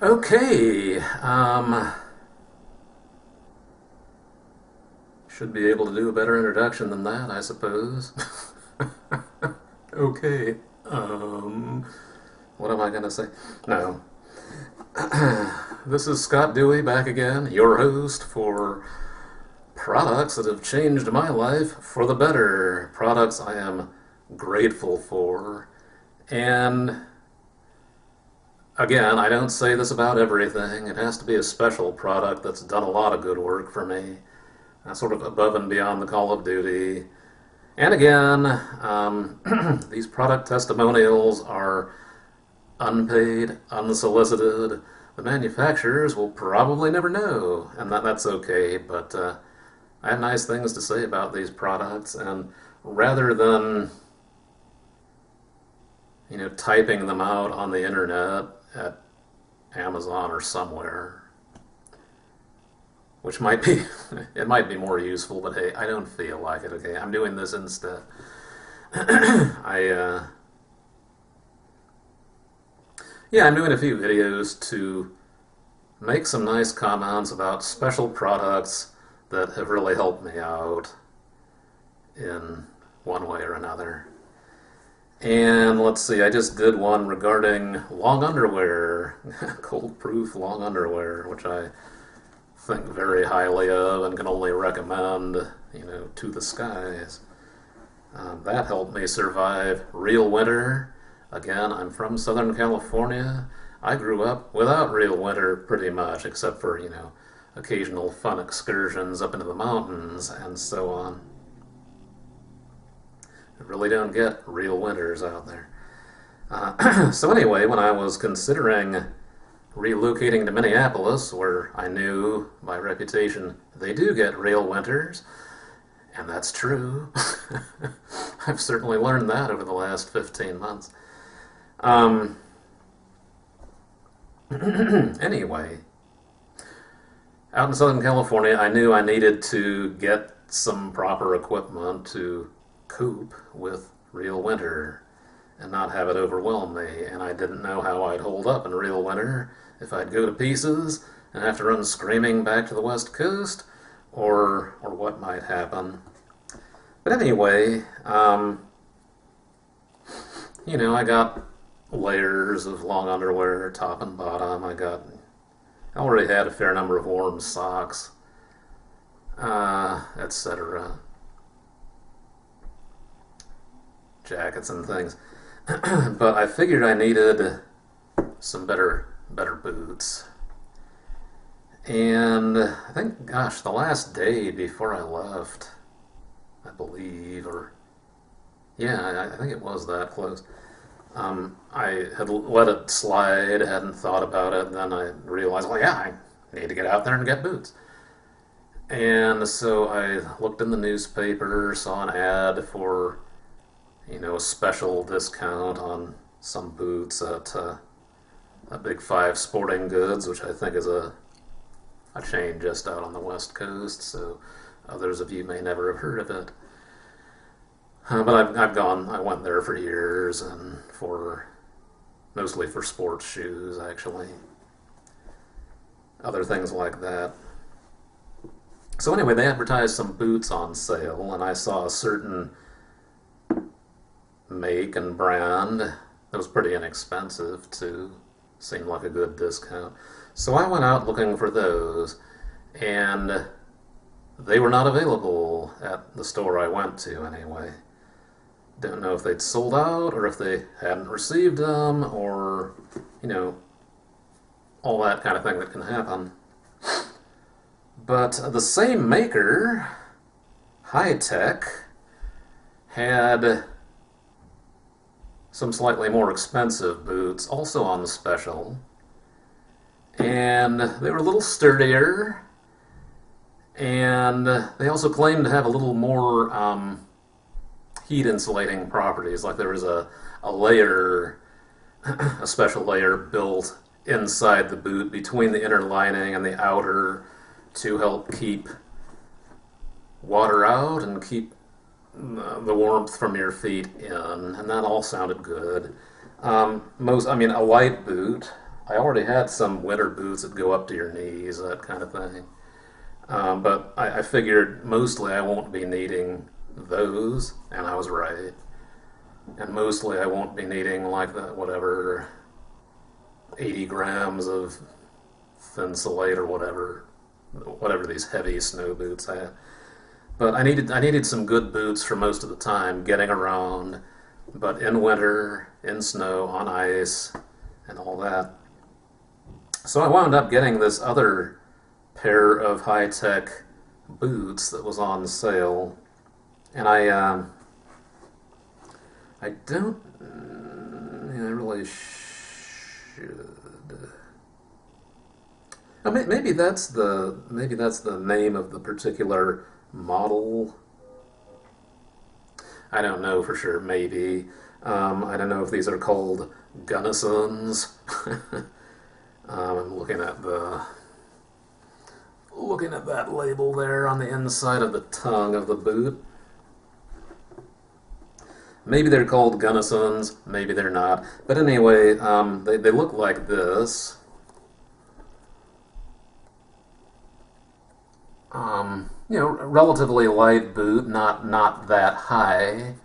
Okay, should be able to do a better introduction than that, I suppose. Okay, um, what am I gonna say? No. This is Scott Dewey back again, your host for products that have changed my life for the better. Products I am grateful for. And again, I don't say this about everything. It has to be a special product that's done a lot of good work for me, sort of above and beyond the Call of Duty. And again, these product testimonials are unpaid, unsolicited. The manufacturers will probably never know, and that's okay, but I have nice things to say about these products, and rather than typing them out on the internet at Amazon or somewhere, which might be it might be more useful, but hey, I don't feel like it. Okay, I'm doing this instead. I Yeah, I'm doing a few videos to make some nice comments about special products that have really helped me out in one way or another. And let's see, I just did one regarding long underwear, cold proof long underwear, which I think very highly of and can only recommend, to the skies. That helped me survive real winter. Again, I'm from Southern California. I grew up without real winter pretty much, except for, occasional fun excursions up into the mountains and so on. I really don't get real winters out there. So anyway, when I was considering relocating to Minneapolis, where I knew by reputation they do get real winters, and that's true. I've certainly learned that over the last 15 months. Um, Anyway, out in Southern California, I knew I needed to get some proper equipment to cope with real winter and not have it overwhelm me. And I didn't know how I'd hold up in real winter, if I'd go to pieces and have to run screaming back to the West Coast, or what might happen. But anyway, I got layers of long underwear, top and bottom. I already had a fair number of warm socks, etc. Jackets and things. But I figured I needed some better boots. And I think, gosh, the last day before I left, I believe, or yeah, I think it was that close. I had let it slide, hadn't thought about it, and then I realized, well, yeah, I need to get out there and get boots. And so I looked in the newspaper, saw an ad for, a special discount on some boots at a Big Five Sporting Goods, which I think is a chain just out on the West Coast, so others of you may never have heard of it. But I went there for years and mostly for sports shoes, actually. Other things like that. So anyway, they advertised some boots on sale, and I saw a certain make and brand that was pretty inexpensive, too. Seemed like a good discount. So I went out looking for those, and they were not available at the store I went to, anyway. Don't know if they'd sold out or if they hadn't received them or, all that kind of thing that can happen. But the same maker, Hi-Tec, had some slightly more expensive boots, also on special. And they were a little sturdier, and they also claimed to have a little more heat insulating properties. Like there was a layer, a special layer built inside the boot between the inner lining and the outer to help keep water out and keep the warmth from your feet in, and that all sounded good. A white boot I already had some winter boots that go up to your knees, that kind of thing. But I figured mostly I won't be needing those, and I was right. And mostly I won't be needing like the whatever 80 grams of Thinsulate or whatever these heavy snow boots have. But I needed some good boots for most of the time getting around, but in winter, in snow, on ice, and all that. So I wound up getting this other pair of Hi-Tec boots that was on sale, and I don't, I really should. Maybe that's the name of the particular model. I don't know for sure. Maybe I don't know if these are called Gunnisons. I'm looking at that label there on the inside of the tongue of the boot. Maybe they're called Gunnisons. Maybe they're not. But anyway, they look like this. Relatively light boot, not that high.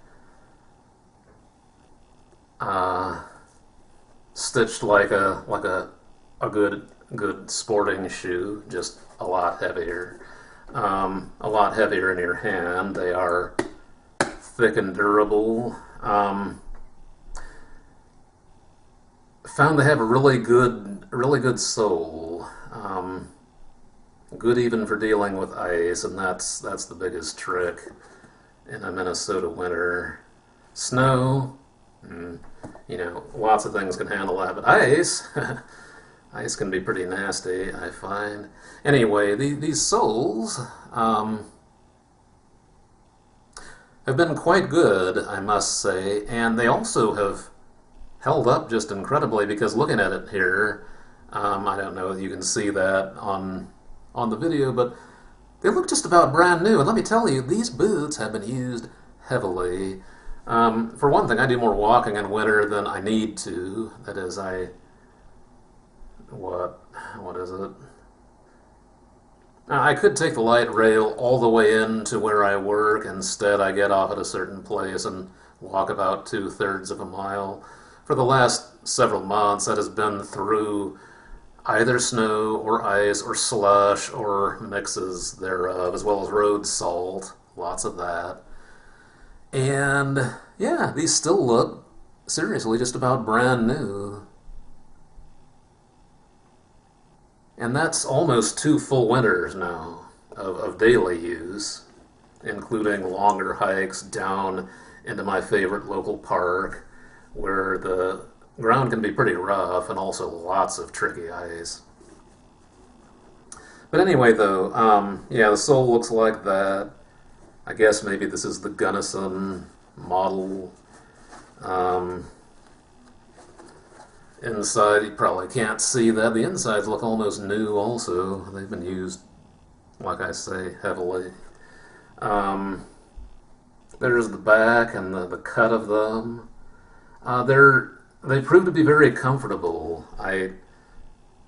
Uh, Stitched like a good sporting shoe, just a lot heavier. A lot heavier in your hand. They are thick and durable. Found they have a really good sole. Good even for dealing with ice, and that's the biggest trick in a Minnesota winter. Snow, lots of things can handle that, but ice, ice can be pretty nasty, I find. Anyway, these soles have been quite good, I must say, and they also have held up just incredibly because looking at it here, I don't know if you can see that on the video, but they look just about brand new. And let me tell you, these boots have been used heavily. For one thing, I do more walking in winter than I need to. That is, what is it? I could take the light rail all the way in to where I work. Instead, I get off at a certain place and walk about 2/3 of a mile. For the last several months, that has been through either snow or ice or slush or mixes thereof, as well as road salt, lots of that. And yeah, these still look seriously just about brand new. And that's almost 2 full winters now of daily use, including longer hikes down into my favorite local park where the ground can be pretty rough and also lots of tricky ice. But anyway, though, yeah, the sole looks like that. I guess maybe this is the Gunnison model. Um, Inside, you probably can't see that. The insides look almost new also. They've been used, like I say, heavily. Um, there's the back and the cut of them. They prove to be very comfortable. I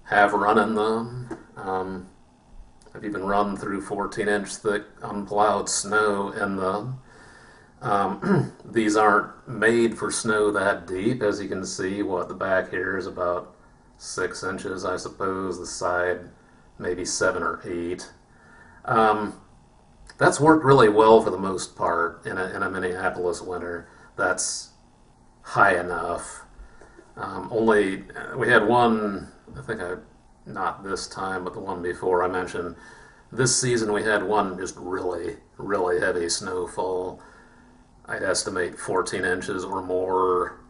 have run in them. I've even run through 14-inch thick unplowed snow in them. These aren't made for snow that deep, as you can see. The back here is about 6 inches, I suppose. The side, maybe 7 or 8. That's worked really well for the most part in a Minneapolis winter. That's high enough. Only we had one. Not this time, but the one before I mentioned. This season we had one just really, really heavy snowfall. I'd estimate 14 inches or more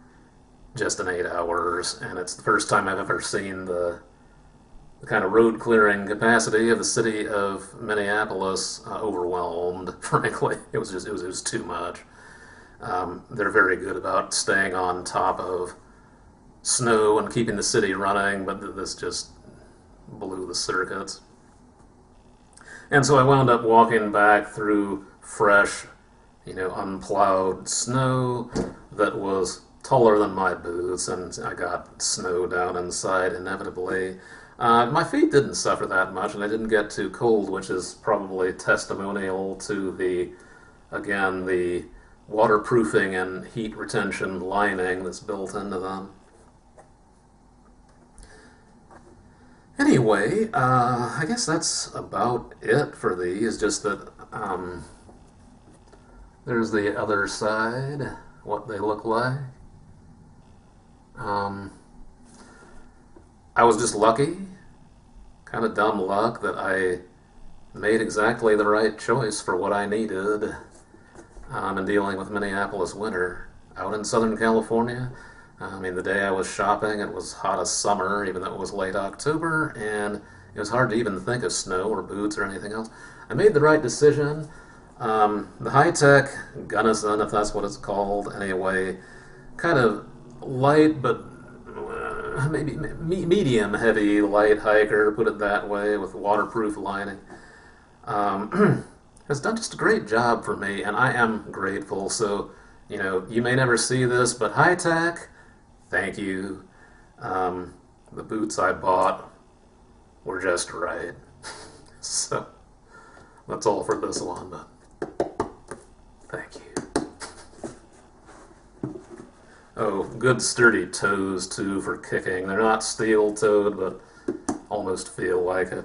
just in 8 hours, and it's the first time I've ever seen the kind of road clearing capacity of the city of Minneapolis overwhelmed. Frankly, it was too much. They're very good about staying on top of snow and keeping the city running, but this just blew the circuits. And so I wound up walking back through fresh, unplowed snow that was taller than my boots, and I got snow down inside inevitably. My feet didn't suffer that much, and I didn't get too cold, which is probably testimonial to again, the waterproofing and heat retention lining that's built into them. Anyway, I guess that's about it for these. Just that there's the other side, what they look like. Um, I was just lucky, kind of dumb luck, that I made exactly the right choice for what I needed in dealing with Minneapolis winter. Out in Southern California, I mean, the day I was shopping, it was hot as summer, even though it was late October, and it was hard to even think of snow or boots or anything else. I made the right decision. The Hi-Tec Gunnison, if that's what it's called, anyway, kind of light but maybe medium heavy light hiker, put it that way, with waterproof lining. Has done just a great job for me, and I am grateful. So, you may never see this, but Hi-Tec, thank you. The boots I bought were just right. So, that's all for this one, but thank you. Oh, good sturdy toes, too, for kicking. They're not steel-toed, but almost feel like it.